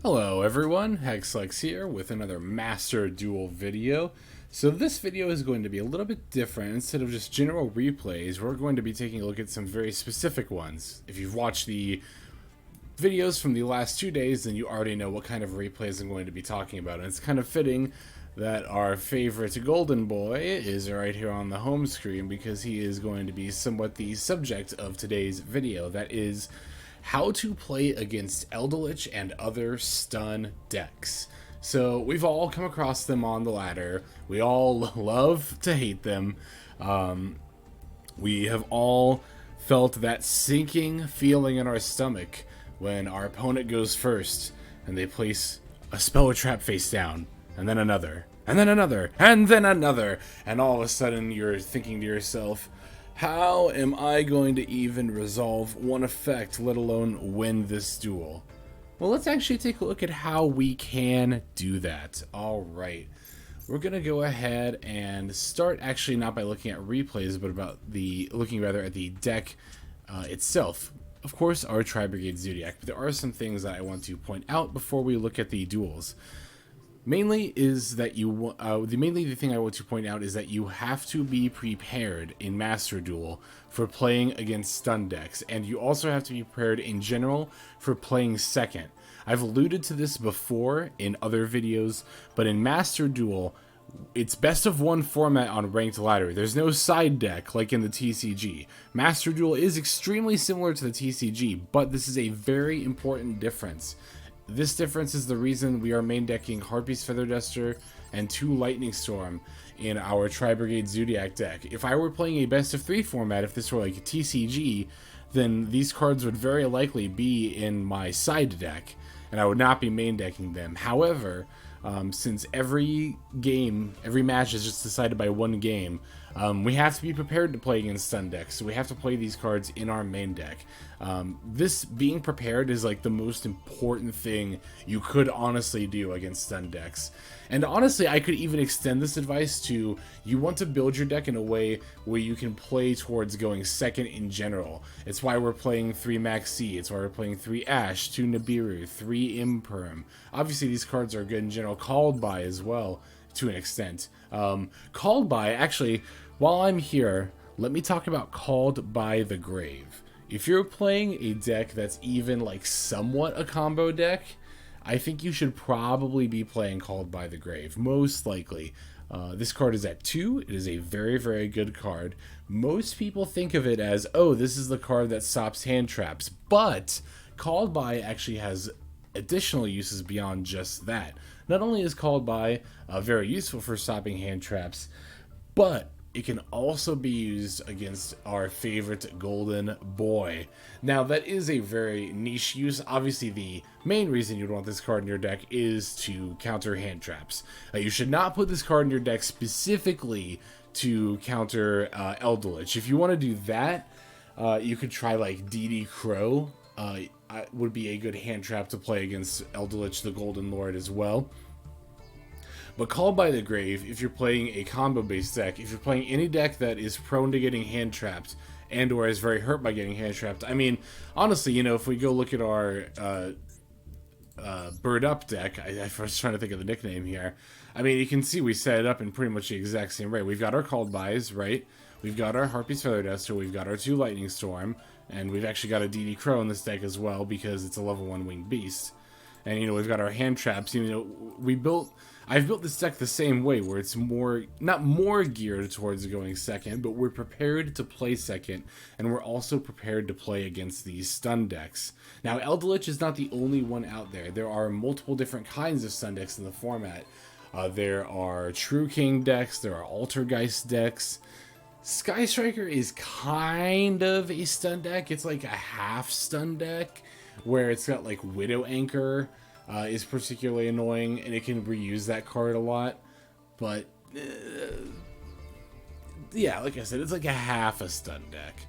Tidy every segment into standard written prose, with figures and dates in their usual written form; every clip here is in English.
Hello everyone, Hexlex here with another Master Duel video. So this video is going to be a little bit different. Instead of just general replays, we're going to be taking a look at some very specific ones. If you've watched the videos from the last 2 days, then you already know what kind of replays I'm going to be talking about. And it's kind of fitting that our favorite golden boy is right here on the home screen because he is going to be somewhat the subject of today's video. That is how to play against Eldlich and other stun decks. So we've all come across them on the ladder. We all love to hate them. We have all felt that sinking feeling in our stomach when our opponent goes first and they place a spell or trap face down, and then another, and then another, and then another, and all of a sudden you're thinking to yourself, how am I going to even resolve one effect, let alone win this duel? Well, let's actually take a look at how we can do that. Alright, we're going to go ahead and start actually not by looking at replays, but looking rather at the deck itself. Of course, our Tri-Brigade Zoodiac, but there are some things that I want to point out before we look at the duels. Mainly is that the thing I want to point out is that you have to be prepared in Master Duel for playing against stun decks, and you also have to be prepared in general for playing second. I've alluded to this before in other videos, but in Master Duel, it's best of one format on ranked ladder. There's no side deck like in the TCG. Master Duel is extremely similar to the TCG, but this is a very important difference. This difference is the reason we are main decking Harpie's Feather Duster and 2 Lightning Storm in our Tri-Brigade Zoodiac deck. If I were playing a best of 3 format, if this were like a TCG, then these cards would very likely be in my side deck, and I would not be main decking them. However, since every match is just decided by one game, we have to be prepared to play against stun decks, so we have to play these cards in our main deck. This being prepared is like the most important thing you could honestly do against stun decks. And honestly, I could even extend this advice to you want to build your deck in a way where you can play towards going second in general. It's why we're playing 3 Maxx, it's why we're playing 3 Ash, 2 Nibiru, 3 Imperm. Obviously these cards are good in general, called by as well to an extent. Called by, actually, while I'm here, let me talk about Called by the Grave. If you're playing a deck that's even like somewhat a combo deck, I think you should probably be playing Called by the Grave, most likely. This card is at 2. It is a very, very good card. Most people think of it as, oh, this is the card that stops hand traps, but Called by actually has additional uses beyond just that. Not only is Called by very useful for stopping hand traps, but it can also be used against our favorite golden boy. Now, that is a very niche use. Obviously, the main reason you'd want this card in your deck is to counter hand traps. You should not put this card in your deck specifically to counter Eldlich. If you want to do that, you could try like DD Crow. Would be a good hand trap to play against Eldlich the Golden Lord as well. But Called by the Grave, if you're playing a combo-based deck, if you're playing any deck that is prone to getting hand trapped and or is very hurt by getting hand trapped, I mean, honestly, you know, if we go look at our Bird Up deck, I was trying to think of the nickname here. I mean, you can see we set it up in pretty much the exact same way. We've got our Called Bys, right? We've got our Harpie's Feather Duster, we've got our 2 Lightning Storm, and we've actually got a DD Crow in this deck as well because it's a level 1 winged beast. And, you know, we've got our hand traps. You know, I've built this deck the same way, where it's not more geared towards going second, but we're prepared to play second, and we're also prepared to play against these stun decks. Now, Eldlich is not the only one out there. There are multiple different kinds of stun decks in the format. There are True King decks, there are Altergeist decks. Sky Striker is kind of a stun deck. It's like a half stun deck, where it's got like Widow Anchor is particularly annoying, and it can reuse that card a lot. But yeah, like I said, it's like a half a stun deck.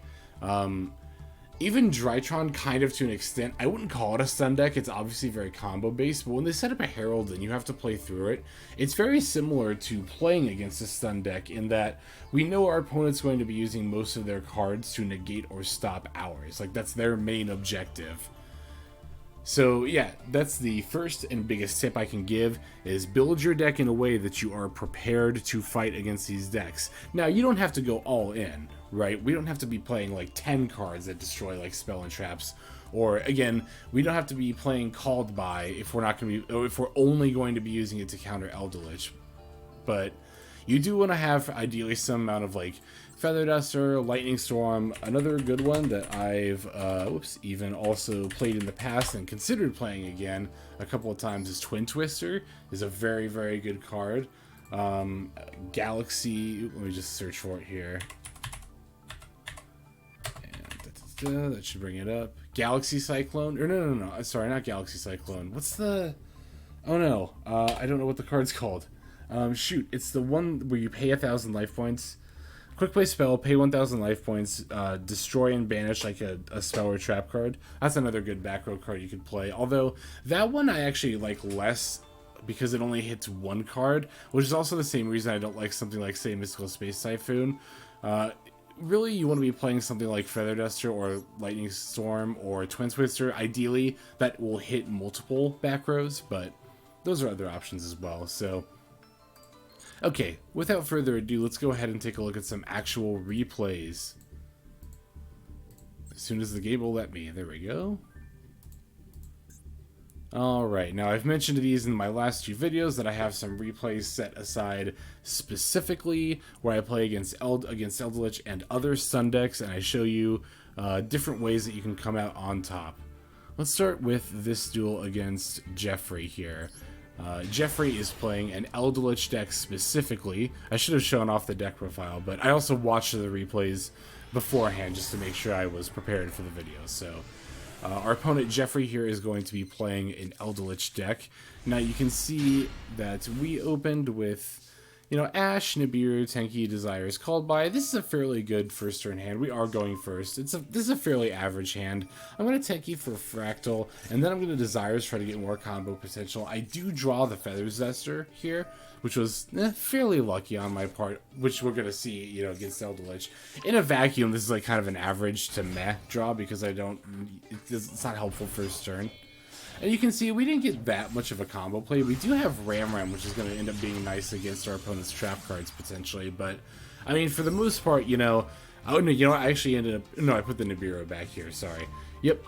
Even Drytron, kind of to an extent. I wouldn't call it a stun deck. It's obviously very combo based, but when they set up a Herald and you have to play through it, it's very similar to playing against a stun deck in that we know our opponent's going to be using most of their cards to negate or stop ours. Like, that's their main objective. So yeah, that's the first and biggest tip I can give, is build your deck in a way that you are prepared to fight against these decks. Now, you don't have to go all in, right? We don't have to be playing like 10 cards that destroy like spell and traps. Or again, we don't have to be playing Called By if we're not going to be, if we're only going to be using it to counter Eldlich. But you do want to have ideally some amount of like Feather Duster, Lightning Storm. Another good one that I've even also played in the past and considered playing again a couple of times is Twin Twister. Is a very, very good card. Galaxy, let me just search for it here. And that should bring it up. Galaxy Cyclone, or no, sorry, not Galaxy Cyclone. What's the, oh no, I don't know what the card's called. Shoot, it's the one where you pay 1,000 life points. Quick play spell, pay 1,000 life points, destroy and banish like a spell or trap card. That's another good back row card you could play. Although, that one I actually like less because it only hits one card, which is also the same reason I don't like something like, say, Mystical Space Typhoon. Really, you want to be playing something like Feather Duster or Lightning Storm or Twin Twister, ideally, that will hit multiple back rows, but those are other options as well, so... Okay, without further ado, let's go ahead and take a look at some actual replays. As soon as the game will let me. There we go. Alright, now I've mentioned these in my last few videos that I have some replays set aside specifically where I play against Eldlich and other stun decks, and I show you different ways that you can come out on top. Let's start with this duel against Jeffrey here. Jeffrey is playing an Eldlich deck specifically. I should have shown off the deck profile, but I also watched the replays beforehand just to make sure I was prepared for the video. So our opponent Jeffrey here is going to be playing an Eldlich deck. Now you can see that we opened with, you know, Ash, Nibiru, Tenki, Desires, Called By. This is a fairly good first turn hand. We are going first. This is a fairly average hand. I'm going to Tenki for Fraktall, and then I'm going to Desires, try to get more combo potential. I do draw the Feather Duster here, which was fairly lucky on my part, which we're going to see, you know, against Eldlich. In a vacuum, this is like kind of an average to meh draw because it's not helpful first turn. And you can see we didn't get that much of a combo play. We do have Ramram, which is going to end up being nice against our opponent's trap cards, potentially. But, I mean, for the most part, you know... Oh, no, you know what? I actually ended up... No, I put the Nibiru back here, sorry. Yep,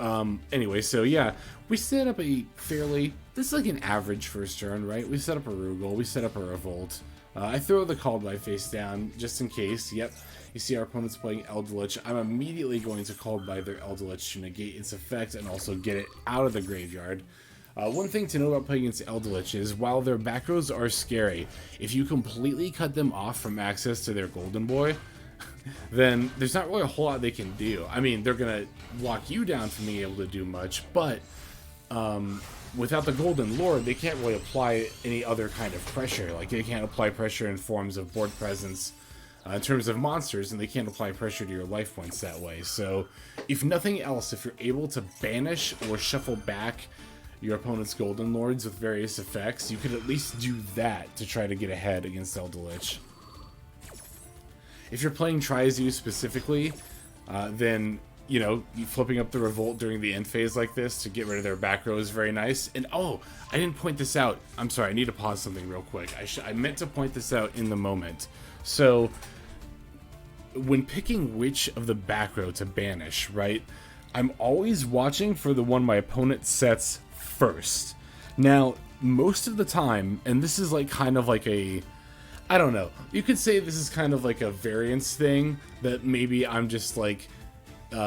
anyway, so yeah. We set up a fairly... This is like an average first turn, right? We set up a Rugal, we set up a Revolt. I throw the Called By face down, just in case. Yep. You see our opponent's playing Eldlich. I'm immediately going to Called By their Eldlich to negate its effect and also get it out of the graveyard. One thing to know about playing against Eldlich is while their back rows are scary, if you completely cut them off from access to their Golden Boy, then there's not really a whole lot they can do. I mean, they're going to lock you down from being able to do much, but without the Golden Lord, they can't really apply any other kind of pressure. Like, they can't apply pressure in forms of board presence in terms of monsters, and they can't apply pressure to your life points that way. So, if nothing else, if you're able to banish or shuffle back your opponent's Golden Lords with various effects, you could at least do that to try to get ahead against Eldlich. If you're playing Tri-ZEUS specifically, then, you know, flipping up the Revolt during the end phase like this to get rid of their back row is very nice. And, oh, I didn't point this out. I'm sorry, I need to pause something real quick. I meant to point this out in the moment. So, when picking which of the back row to banish, right, I'm always watching for the one my opponent sets first. Now, most of the time, and this is like kind of like a, I don't know, you could say this is kind of like a variance thing that maybe I'm just like,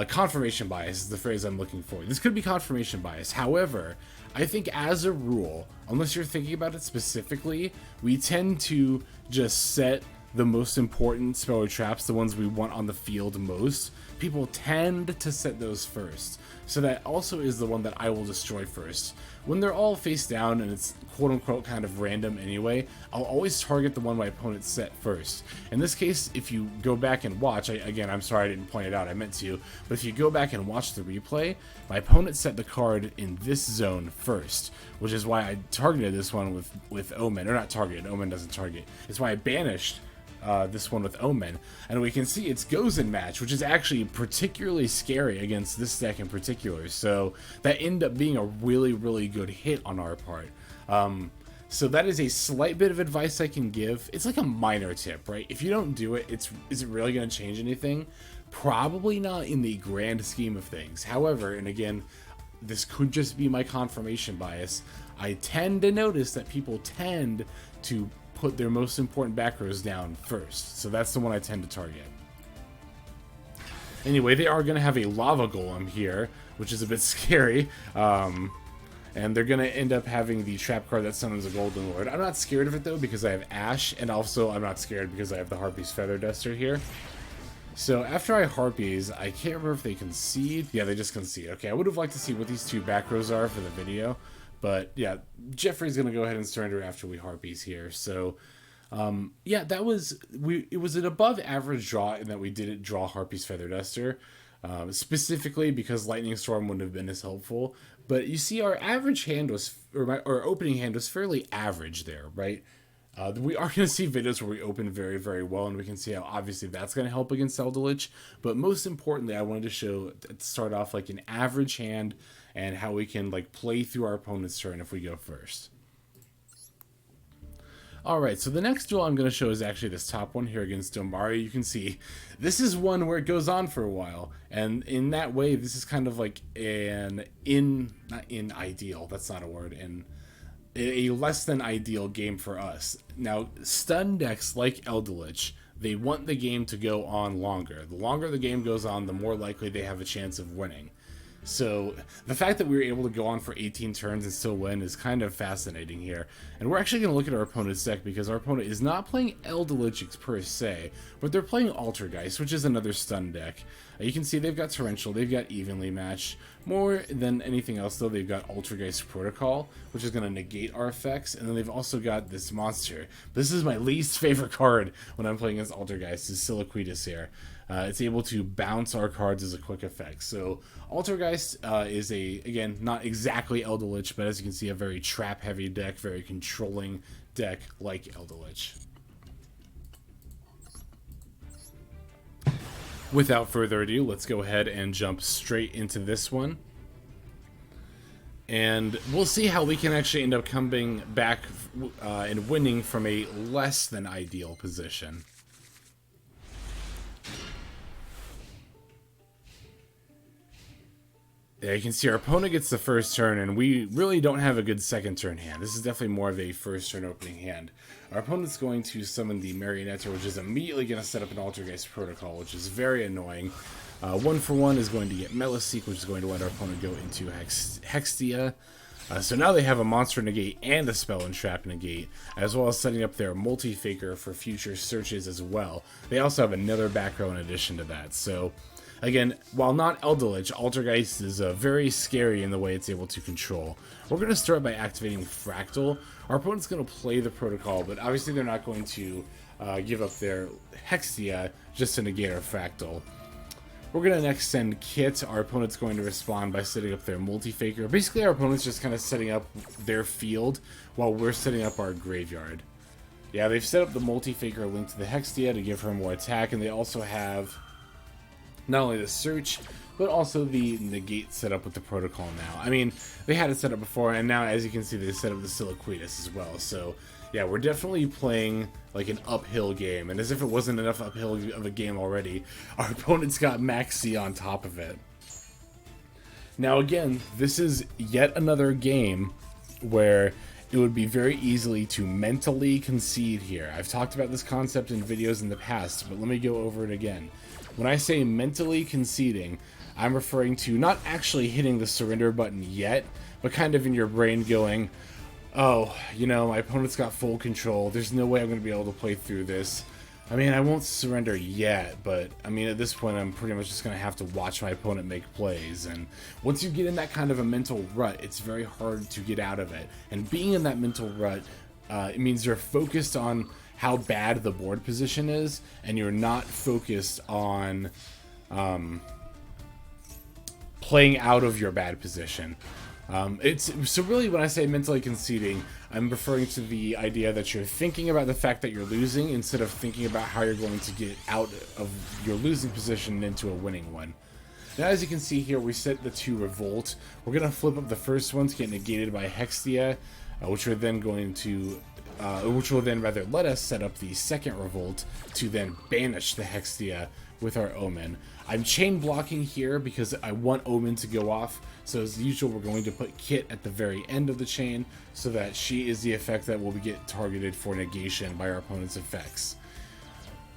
confirmation bias is the phrase I'm looking for. This could be confirmation bias. However, I think as a rule, unless you're thinking about it specifically, we tend to just set the most important spell or traps, the ones we want on the field most. People tend to set those first. So that also is the one that I will destroy first. When they're all face down and it's quote-unquote kind of random anyway, I'll always target the one my opponent set first. In this case, if you go back and watch, again, I'm sorry I didn't point it out, I meant to, but if you go back and watch the replay, my opponent set the card in this zone first, which is why I targeted this one with Omen, or not targeted, Omen doesn't target. It's why I banished this one with Omen, and we can see it's Gozen match, which is actually particularly scary against this deck in particular. So that ended up being a really, really good hit on our part. So that is a slight bit of advice I can give. It's like a minor tip, right? If you don't do it, is it really going to change anything? Probably not in the grand scheme of things. However, and again, this could just be my confirmation bias, I tend to notice that people tend to put their most important back rows down first. So that's the one I tend to target. Anyway, they are going to have a lava golem here, which is a bit scary. And they're going to end up having the trap card that summons a Golden Lord. I'm not scared of it, though, because I have Ash, and also I'm not scared because I have the Harpie's Feather Duster here. So after I Harpies, I can't remember if they concede. Yeah, they just concede. Okay, I would have liked to see what these two back rows are for the video. But yeah, Jeffrey's going to go ahead and surrender after we Harpies here. So yeah, it was an above average draw in that we didn't draw Harpie's Feather Duster. Specifically because Lightning Storm wouldn't have been as helpful. But you see our average hand was, or opening hand was fairly average there, right? We are going to see videos where we open very, very well, and we can see how obviously that's going to help against Eldlich. But most importantly, I wanted to start off like an average hand and how we can like play through our opponent's turn if we go first. Alright, so the next duel I'm going to show is actually this top one here against Domari. You can see this is one where it goes on for a while, and in that way this is kind of like a less than ideal game for us. Now, stun decks like Eldlich, they want the game to go on longer. The longer the game goes on, the more likely they have a chance of winning. So the fact that we were able to go on for 18 turns and still win is kind of fascinating here. And we're actually going to look at our opponent's deck because our opponent is not playing Eldlich per se, but they're playing Altergeist, which is another stun deck. You can see they've got Torrential, they've got Evenly Matched. More than anything else though, they've got Altergeist Protocol, which is going to negate our effects, and then they've also got this monster. This is my least favorite card when I'm playing against Altergeist, is Siliquitus here. It's able to bounce our cards as a quick effect. So Altergeist is again, not exactly Eldlich, but as you can see, a very trap-heavy deck, very controlling deck like Eldlich. Without further ado, let's go ahead and jump straight into this one. And we'll see how we can actually end up coming back and winning from a less than ideal position. Yeah, you can see our opponent gets the first turn, and we really don't have a good second turn hand. This is definitely more of a first turn opening hand. Our opponent's going to summon the Marionetta, which is immediately going to set up an Altergeist Protocol, which is very annoying. 1-for-1 is going to get Meliseek, which is going to let our opponent go into Hextia. So now they have a Monster Negate and a Spell and Trap Negate, as well as setting up their Multi-Faker for future searches as well. They also have another back row in addition to that. So again, while not Eldlich, Altergeist is very scary in the way it's able to control. We're going to start by activating Fraktall. Our opponent's going to play the Protocol, but obviously they're not going to give up their Hextia just to negate our Fraktall. We're going to next send Kitt. Our opponent's going to respond by setting up their Multi-Faker. Basically, our opponent's just kind of setting up their field while we're setting up our graveyard. Yeah, they've set up the Multi-Faker linked to the Hextia to give her more attack, and they also have not only the search, but also the negate set up with the Protocol now. I mean, they had it set up before, and now, as you can see, they set up the Siliquitus as well. So, yeah, we're definitely playing like an uphill game. And as if it wasn't enough uphill of a game already, our opponent's got Maxx on top of it. Now, again, this is yet another game where it would be very easily to mentally concede here. I've talked about this concept in videos in the past, but let me go over it again. When I say mentally conceding, I'm referring to not actually hitting the surrender button yet, but kind of in your brain going, oh, you know, my opponent's got full control. There's no way I'm going to be able to play through this. I mean, I won't surrender yet, but I mean, at this point, I'm pretty much just going to have to watch my opponent make plays. And once you get in that kind of a mental rut, it's very hard to get out of it. And being in that mental rut, it means you're focused on how bad the board position is, and you're not focused on playing out of your bad position. So really when I say mentally conceding, I'm referring to the idea that you're thinking about the fact that you're losing instead of thinking about how you're going to get out of your losing position into a winning one. Now, as you can see here, we set the 2 Revolt. We're going to flip up the first one to get negated by Hextia, which will then rather let us set up the second Revolt to then banish the Hextia with our Omen. I'm chain blocking here because I want Omen to go off, so as usual we're going to put Kitt at the very end of the chain so that she is the effect that will get targeted for negation by our opponent's effects.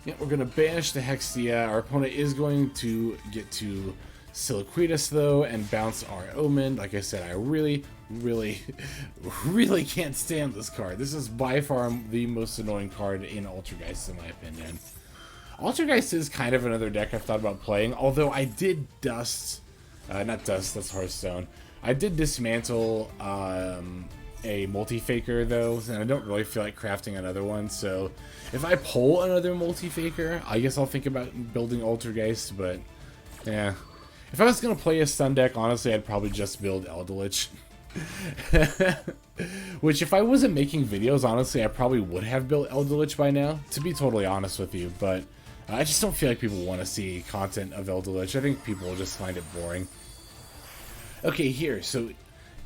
Yeah, we're going to banish the Hextia. Our opponent is going to get to Siliquidus though and bounce our Omen. Like I said, I really can't stand this card. This is by far the most annoying card in Altergeist in my opinion. Altergeist is kind of another deck I've thought about playing, although I did not Dust, that's Hearthstone. I did dismantle a multi-faker though, and I don't really feel like crafting another one, so if I pull another multi-faker, I guess I'll think about building Altergeist, but yeah. If I was going to play a stun deck, honestly, I'd probably just build Eldlich. Which, if I wasn't making videos, honestly, I probably would have built Eldlich by now, to be totally honest with you, but I just don't feel like people want to see content of Eldlich. I think people will just find it boring. Okay, here, so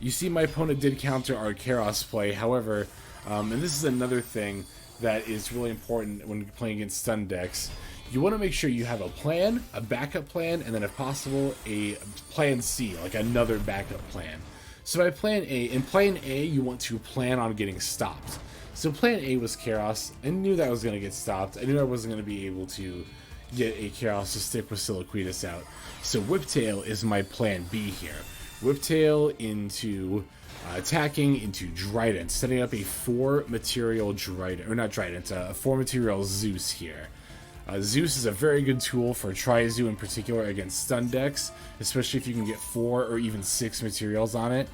you see my opponent did counter our Kerass play, however, and this is another thing that is really important when playing against stun decks. You want to make sure you have a plan, a backup plan, and then if possible, a plan C, like another backup plan. So by plan A, in plan A, you want to plan on getting stopped. So plan A was Kerass. I knew that was going to get stopped. I knew I wasn't going to be able to get a Kerass to stick with Siliquidus out. So Whiptail is my plan B here. Whiptail into attacking into Drident, setting up a 4-material Drident, or not Drident, a 4-material Zeus here. Zeus is a very good tool for Tri-Zoo in particular against stun decks, especially if you can get 4 or even 6 materials on it,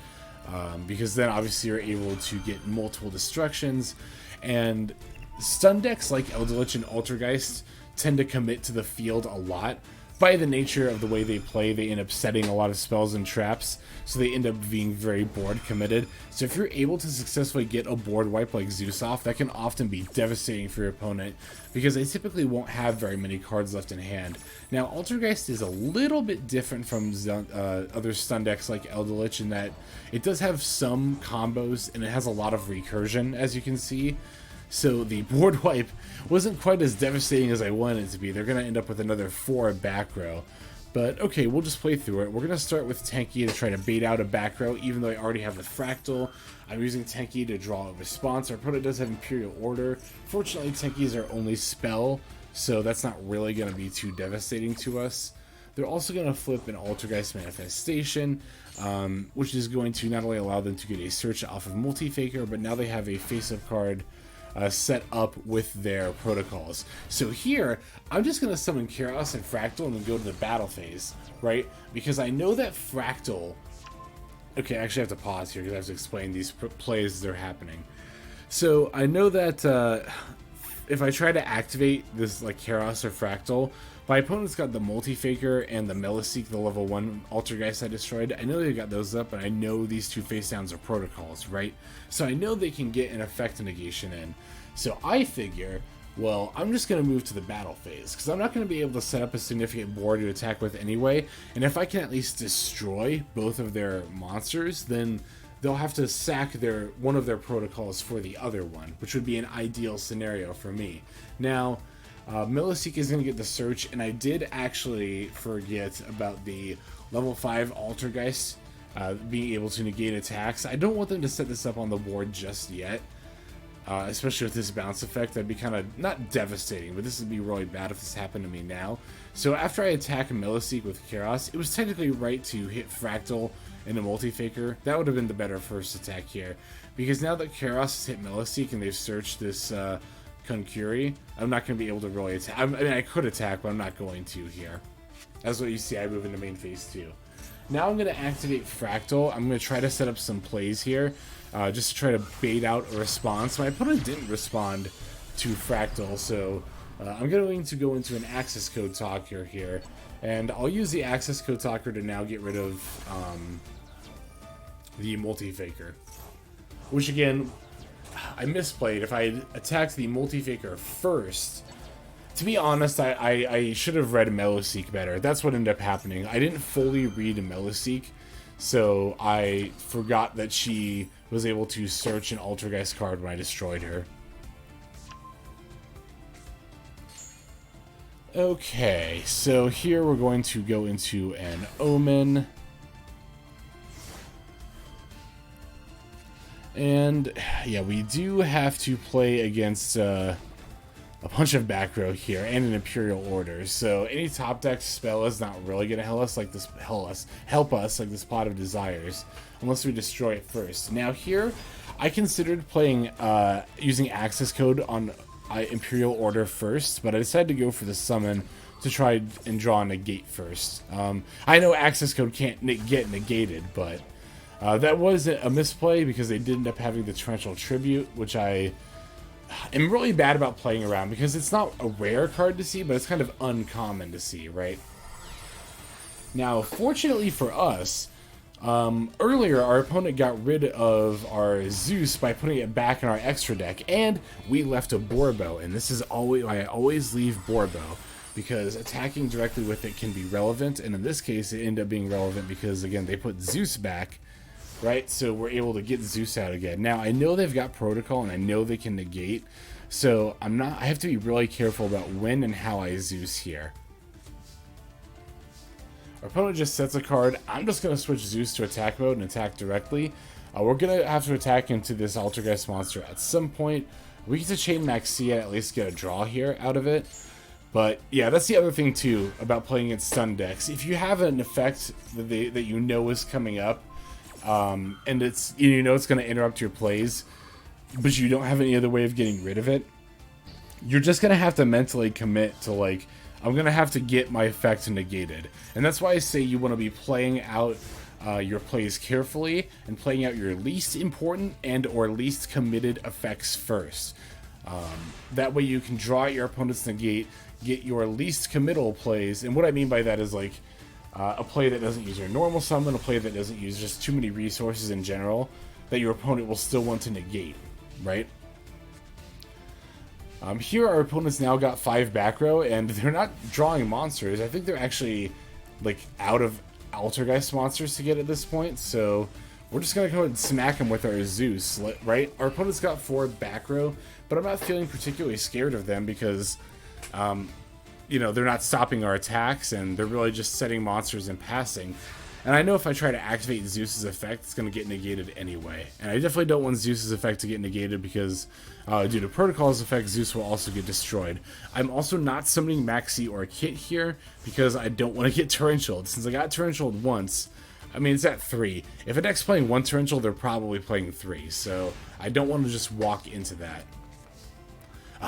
because then obviously you're able to get multiple destructions, and stun decks like Eldlich and Altergeist tend to commit to the field a lot. By the nature of the way they play, they end up setting a lot of spells and traps, so they end up being very board committed. So if you're able to successfully get a board wipe like Zeus off, that can often be devastating for your opponent, because they typically won't have very many cards left in hand. Now, Altergeist is a little bit different from other stun decks like Eldlich in that it does have some combos, and it has a lot of recursion, as you can see. So the board wipe wasn't quite as devastating as I wanted it to be. They're going to end up with another 4 back row. But okay, we'll just play through it. We're going to start with Tenki to try to bait out a back row, even though I already have the Fraktall. I'm using Tenki to draw a response. Our opponent does have Imperial Order. Fortunately, Tenki is our only spell, so that's not really going to be too devastating to us. They're also going to flip an Altergeist Manifestation, which is going to not only allow them to get a search off of Multi-Faker, but now they have a face-up card set up with their protocols. So here, I'm just going to summon Kerass and Fraktall and then go to the battle phase, right? Because I know that Fraktall... Okay, I actually have to pause here because I have to explain these plays as they're happening. So I know that if I try to activate this like Kerass or Fraktall, my opponent's got the Multi-Faker and the Meliseek, the level 1 Altergeist I destroyed. I know they got those up, but I know these 2 face downs are protocols, right? So I know they can get an effect negation in. So I figure, well, I'm just going to move to the battle phase, because I'm not going to be able to set up a significant board to attack with anyway, and if I can at least destroy both of their monsters, then they'll have to sack one of their protocols for the other one, which would be an ideal scenario for me. Now, Meliseek is going to get the search, and I did actually forget about the level 5 Altergeist being able to negate attacks. I don't want them to set this up on the board just yet, especially with this bounce effect. That'd be kind of, not devastating, but this would be really bad if this happened to me now. So after I attack Meliseek with Kerass, it was technically right to hit Fraktall and a Multi-Faker. That would have been the better first attack here, because now that Kerass has hit Meliseek and they've searched this Concuri, I'm not going to be able to really attack. I mean, I could attack, but I'm not going to here. That's what you see. I move into main phase 2. Now I'm going to activate Fraktall. I'm going to try to set up some plays here, just to try to bait out a response. My opponent didn't respond to Fraktall, so I'm going to go into an access code talker here, and I'll use the access code talker to now get rid of the multi-faker. Which again, I misplayed. If I had attacked the multi-faker first, to be honest, I should have read Meloseek better. That's what ended up happening. I didn't fully read Meloseek, so I forgot that she was able to search an Altergeist card when I destroyed her. Okay, so here we're going to go into an Omen. And, yeah, we do have to play against a bunch of back row here and an Imperial Order. So any top deck spell is not really going to help us like this Pot of Desires, unless we destroy it first. Now here, I considered playing using access code on Imperial Order first, but I decided to go for the summon to try and draw a negate first. I know access code can't get negated, but that was a misplay because they did end up having the Torrential Tribute, which I am really bad about playing around because it's not a rare card to see, but it's kind of uncommon to see, right? Now, fortunately for us, earlier our opponent got rid of our Zeus by putting it back in our extra deck, and we left a Boarbow, and this is always why I always leave Boarbow, because attacking directly with it can be relevant, and in this case it ended up being relevant because, again, they put Zeus back, right? So we're able to get Zeus out again. Now, I know they've got Protocol, and I know they can negate, so I have to be really careful about when and how I Zeus here. Our opponent just sets a card. I'm just going to switch Zeus to attack mode and attack directly. We're going to have to attack into this Altergeist monster at some point. We get to chain Maxx and at least get a draw here out of it. But yeah, that's the other thing too about playing against stun decks. If you have an effect that you know is coming up, and it's it's going to interrupt your plays, but you don't have any other way of getting rid of it, you're just going to have to mentally commit to, like, I'm going to have to get my effect negated. And that's why I say you want to be playing out your plays carefully and playing out your least important and or least committed effects first. That way you can draw out your opponent's negate, get your least committal plays. And what I mean by that is, like, a play that doesn't use your normal summon, a play that doesn't use just too many resources in general, that your opponent will still want to negate, right? Here our opponents now got 5 back row, and they're not drawing monsters. I think they're actually, like, out of Altergeist monsters to get at this point, so we're just going to go ahead and smack them with our Zeus, right? Our opponent's got 4 back row, but I'm not feeling particularly scared of them because, they're not stopping our attacks, and they're really just setting monsters and passing. And I know if I try to activate Zeus's effect, it's going to get negated anyway. And I definitely don't want Zeus's effect to get negated because due to Protocol's effect, Zeus will also get destroyed. I'm also not summoning Maxx or Kitt here because I don't want to get Torrentialed. Since I got Torrentialed once, I mean, it's at 3. If a deck's playing 1 Torrential, they're probably playing 3. So I don't want to just walk into that.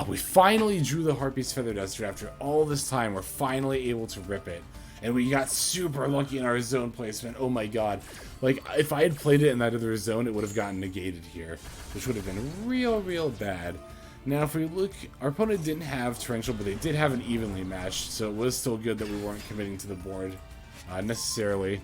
We finally drew the Harpie's Feather Duster after all this time. We're finally able to rip it. And we got super lucky in our zone placement. Oh my god. Like, if I had played it in that other zone, it would have gotten negated here, which would have been real bad. Now, if we look, our opponent didn't have Torrential, but they did have an evenly matched, so it was still good that we weren't committing to the board necessarily.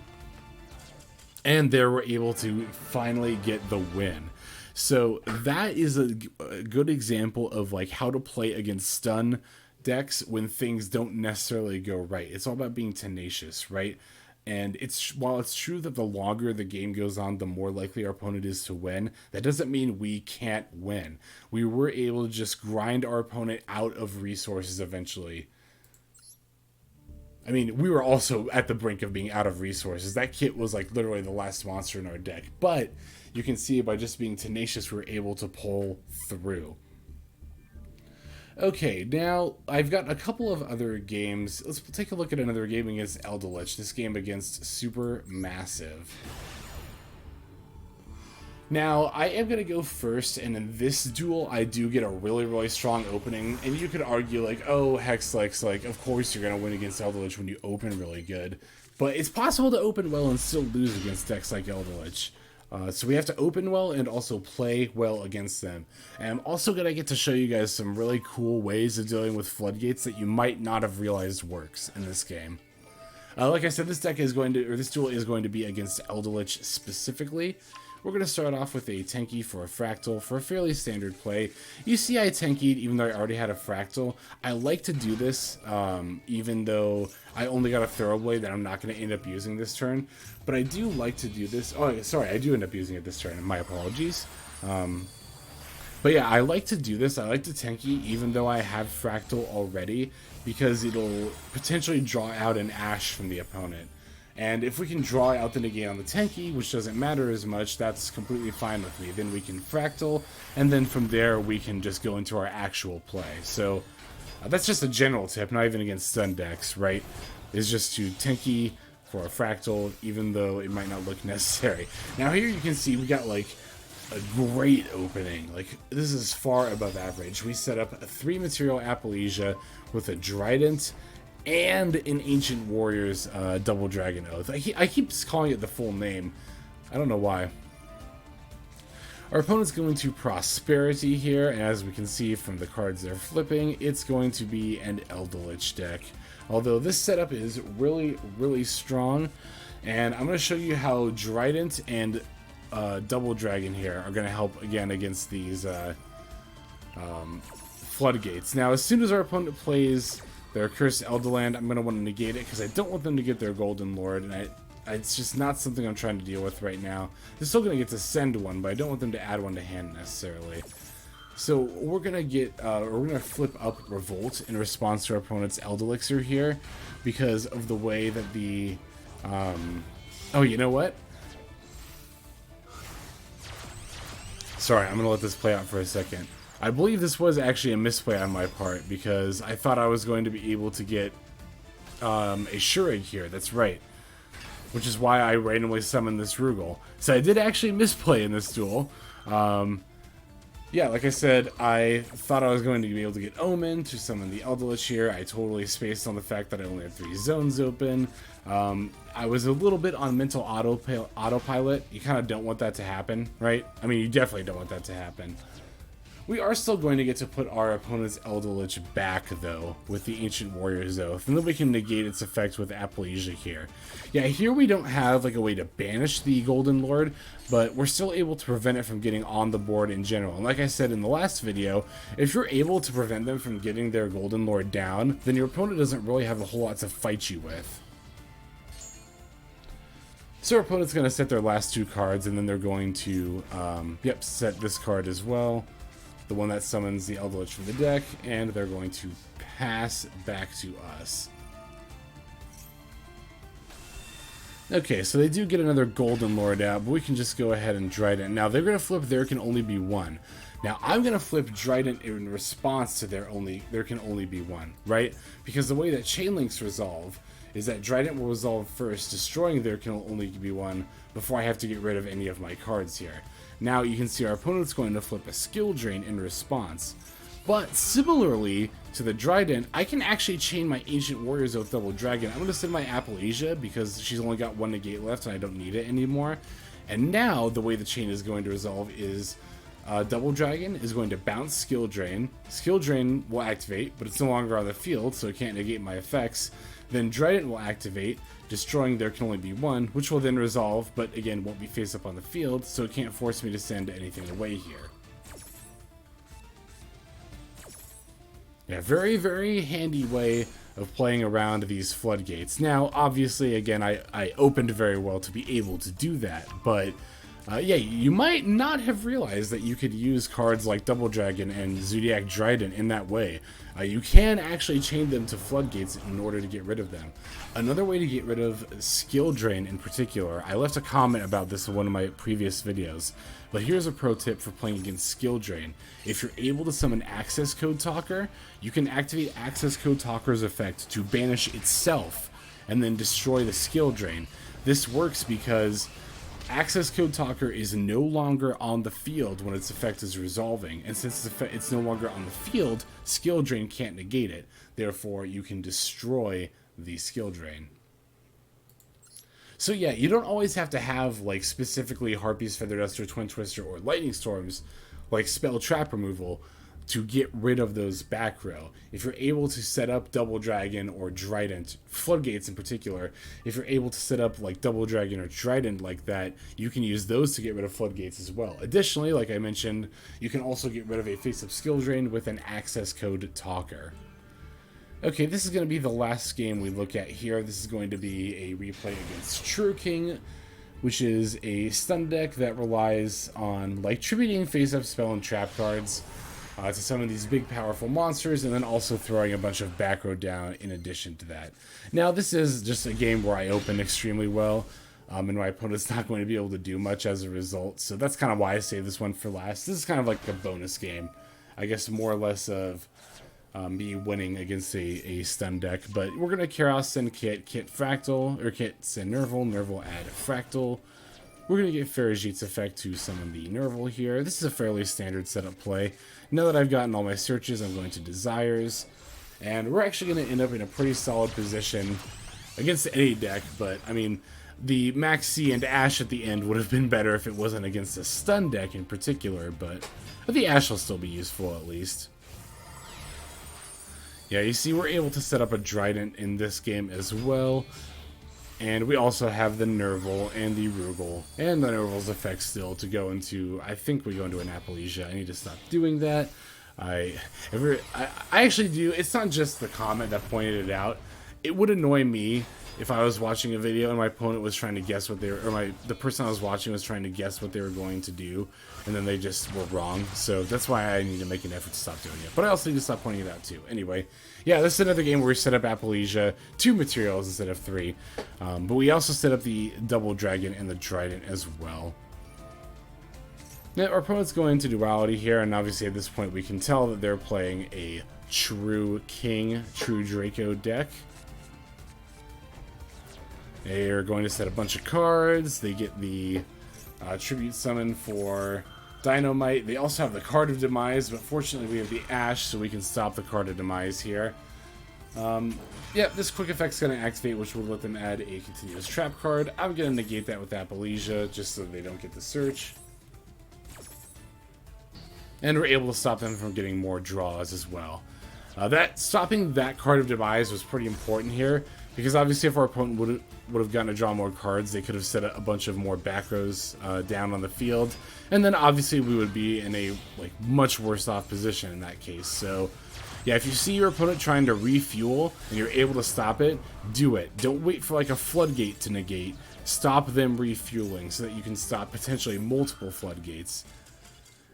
And there we're able to finally get the win. So that is a good example of, like, how to play against stun decks when things don't necessarily go right. It's all about being tenacious, right? And while it's true that the longer the game goes on, the more likely our opponent is to win, that doesn't mean we can't win. We were able to just grind our opponent out of resources eventually. I mean, we were also at the brink of being out of resources. That Kitt was, like, literally the last monster in our deck. But you can see by just being tenacious, we were able to pull through. Okay, now I've got a couple of other games. Let's take a look at another game against Eldlich. This game against Supermassive. Now, I am going to go first, and in this duel, I do get a really strong opening. And you could argue, like, oh, Hexlex, like, of course you're going to win against Eldlich when you open really good. But it's possible to open well and still lose against decks like Eldlich. So we have to open well and also play well against them. And I'm also going to get to show you guys some really cool ways of dealing with floodgates that you might not have realized works in this game. Like I said, this duel is going to be against Eldlich specifically. We're going to start off with a Tenki for a Fraktall for a fairly standard play. You see I Tenki'd even though I already had a Fraktall. I like to do this even though I only got a Thoroughblade that I'm not going to end up using this turn. But I do like to do this. Oh, sorry, I do end up using it this turn. My apologies. But yeah, I like to do this. I like to Tenki even though I have Fraktall already because it'll potentially draw out an Ash from the opponent. And if we can draw out the negate on the Tenki, which doesn't matter as much, that's completely fine with me. Then we can Fraktall, and then from there we can just go into our actual play. So that's just a general tip, not even against stun decks, right? Is just to Tenki for a Fraktall, even though it might not look necessary. Now here you can see we got like a great opening. Like this is far above average. We set up a 3-material Appalachia with a Drident and an Ancient Warriors Double Dragon Oath. I keep calling it the full name. I don't know why. Our opponent's going to Prosperity here, and as we can see from the cards they're flipping, it's going to be an Eldlich deck. Although this setup is really, really strong, and I'm going to show you how Drident and Double Dragon here are going to help again against these floodgates. Now, as soon as our opponent plays their Cursed Elderland, I'm going to want to negate it because I don't want them to get their Golden Lord, and it's just not something I'm trying to deal with right now. They're still going to get to send one, but I don't want them to add one to hand necessarily. So we're going to we're going to flip up Revolt in response to our opponent's Eldelixir here because of the way that the... oh, you know what? Sorry, I'm going to let this play out for a second. I believe this was actually a misplay on my part because I thought I was going to be able to get a Shurigg here. That's right. Which is why I randomly summoned this Rugal. So I did actually misplay in this duel. Yeah, like I said, I thought I was going to be able to get Omen to summon the Eldlich here. I totally spaced on the fact that I only had 3 zones open. I was a little bit on mental autopilot. You kind of don't want that to happen, right? I mean, you definitely don't want that to happen. We are still going to get to put our opponent's Eldlich back, though, with the Ancient Warrior's Oath, and then we can negate its effect with Appalachia here. Yeah, here we don't have like a way to banish the Golden Lord, but we're still able to prevent it from getting on the board in general. And like I said in the last video, if you're able to prevent them from getting their Golden Lord down, then your opponent doesn't really have a whole lot to fight you with. So our opponent's going to set their last 2 cards, and then they're going to, set this card as well. The one that summons the Eldlich from the deck, and they're going to pass back to us. Okay, so they do get another Golden Lord out, but we can just go ahead and Drident. Now, they're going to flip There Can Only Be One. Now, I'm going to flip Drident in response to There Can Only Be One, right? Because the way that Chain Links resolve is that Drident will resolve first, destroying There Can Only Be One before I have to get rid of any of my cards here. Now you can see our opponent's going to flip a Skill Drain in response. But similarly to the Drident, I can actually chain my Ancient Warrior's Oath Double Dragon. I'm going to send my Appalachia because she's only got 1 negate left and I don't need it anymore. And now the way the chain is going to resolve is Double Dragon is going to bounce Skill Drain. Skill Drain will activate, but it's no longer on the field, so it can't negate my effects. Then Drident will activate, destroying There Can Only Be One, which will then resolve, but again won't be face up on the field, so it can't force me to send anything away here. Yeah, very, very handy way of playing around these floodgates. Now, obviously, again, I opened very well to be able to do that, but yeah, you might not have realized that you could use cards like Double Dragon and Zoodiac Drident in that way. You can actually chain them to floodgates in order to get rid of them. Another way to get rid of Skill Drain in particular, I left a comment about this in one of my previous videos, but here's a pro tip for playing against Skill Drain. If you're able to summon Access Code Talker, you can activate Access Code Talker's effect to banish itself and then destroy the Skill Drain. This works because Access Code Talker is no longer on the field when its effect is resolving, and since it's no longer on the field, Skill Drain can't negate it. Therefore, you can destroy the Skill Drain. So yeah, you don't always have to have like specifically Harpie's Feather Duster, Twin Twister, or Lightning Storms like spell trap removal to get rid of those back row. If you're able to set up Double Dragon or Drident, floodgates in particular, if you're able to set up like Double Dragon or Drident like that, you can use those to get rid of floodgates as well. Additionally, like I mentioned, you can also get rid of a face-up skill drain with an access code talker. Okay, this is going to be the last game we look at here. This is going to be a replay against True King, which is a stun deck that relies on like tributing face-up spell and trap cards to summon these big powerful monsters, and then also throwing a bunch of back row down in addition to that. Now this is just a game where I open extremely well, and my opponent's not going to be able to do much as a result, so that's kind of why I save this one for last. This is kind of like a bonus game, I guess, more or less of me winning against a stun deck. But we're going to Kerass send Kitt, Kitt Fraktall, or Kitt send Nervall, Nervall add Fraktall. We're going to get Ferrijit's effect to summon the Nervall here. This is a fairly standard setup play. Now that I've gotten all my searches, I'm going to Desires. And we're actually going to end up in a pretty solid position against any deck. But, I mean, the Maxx and Ash at the end would have been better if it wasn't against a stun deck in particular. But the Ash will still be useful at least. Yeah, you see we're able to set up a Drident in this game as well. And we also have the Nervall and the Rugal and the Nervall's effect still to go into. I think we go into an Appalachia. I need to stop doing that. I actually do. It's not just the comment that pointed it out. It would annoy me if I was watching a video and my opponent was trying to guess what they were, or the person I was watching was trying to guess what they were going to do, and then they just were wrong. So that's why I need to make an effort to stop doing it. But I also need to stop pointing it out too. Anyway, yeah, this is another game where we set up Appalachia, 2 materials instead of 3. But we also set up the Double Dragon and the Drident as well. Now, our opponent's going into duality here, and obviously at this point we can tell that they're playing a True King, True Draco deck. They are going to set a bunch of cards. They get the tribute summon for Dynamite. They also have the card of Demise, but fortunately we have the Ash, so we can stop the card of Demise here. Yeah, this quick effect's going to activate, which will let them add a continuous trap card. I'm going to negate that with Appalachia, just so they don't get the search. And we're able to stop them from getting more draws as well. Stopping that card of Demise was pretty important here, because obviously if our opponent would have gotten to draw more cards, they could have set a bunch of more back rows down on the field, and then obviously we would be in a much worse off position in that case. So yeah, if you see your opponent trying to refuel and you're able to stop it, do it. Don't wait for like a floodgate to negate. Stop them refueling so that you can stop potentially multiple floodgates.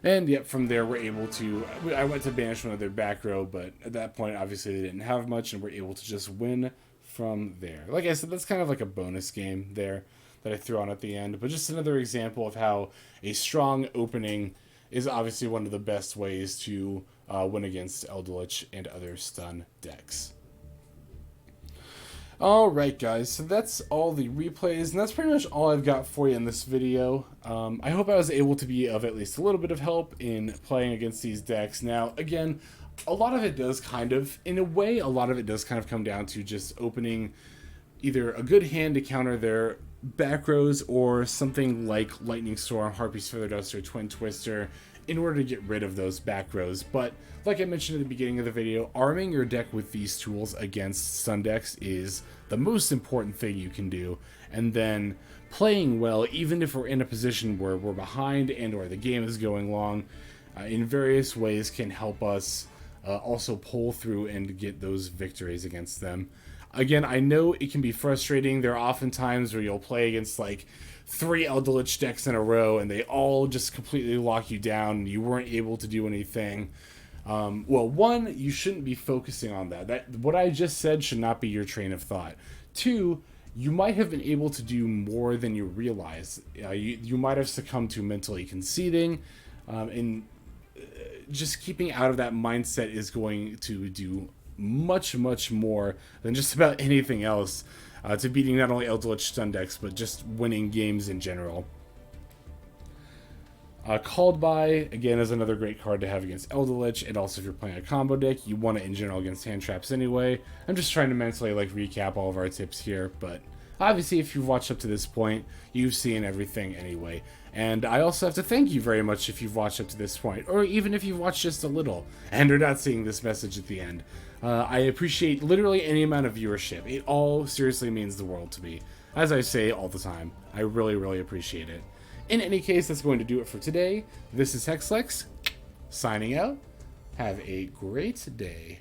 And yep, from there we're able to, I went to banish one of their back row, but at that point obviously they didn't have much, and we're able to just win from there. Like I said, that's kind of like a bonus game there that I threw on at the end, but just another example of how a strong opening is obviously one of the best ways to win against Eldlich and other stun decks. Alright guys, so that's all the replays, and that's pretty much all I've got for you in this video. I hope I was able to be of at least a little bit of help in playing against these decks. Now, again, a lot of it does kind of come down to just opening either a good hand to counter their back rows or something like Lightning Storm, Harpie's Feather Duster, Twin Twister, in order to get rid of those back rows. But like I mentioned at the beginning of the video, arming your deck with these tools against stun decks is the most important thing you can do. And then playing well, even if we're in a position where we're behind and or the game is going long, in various ways can help us also pull through and get those victories against them. Again, I know it can be frustrating. There are often times where you'll play against like 3 Eldlich decks in a row and they all just completely lock you down and you weren't able to do anything. Well, one, you shouldn't be focusing on that. What I just said should not be your train of thought. 2, you might have been able to do more than you realize. You might have succumbed to mentally conceding, and just keeping out of that mindset is going to do much, much more than just about anything else to beating not only Eldlich stun decks, but just winning games in general. Called By, again, is another great card to have against Eldlich, and also if you're playing a combo deck, you want it in general against hand traps anyway. I'm just trying to mentally recap all of our tips here, but Obviously, if you've watched up to this point, you've seen everything anyway. And I also have to thank you very much if you've watched up to this point, or even if you've watched just a little and are not seeing this message at the end. I appreciate literally any amount of viewership. It all seriously means the world to me. As I say all the time, I really, really appreciate it. In any case, that's going to do it for today. This is Hexlex, signing out. Have a great day.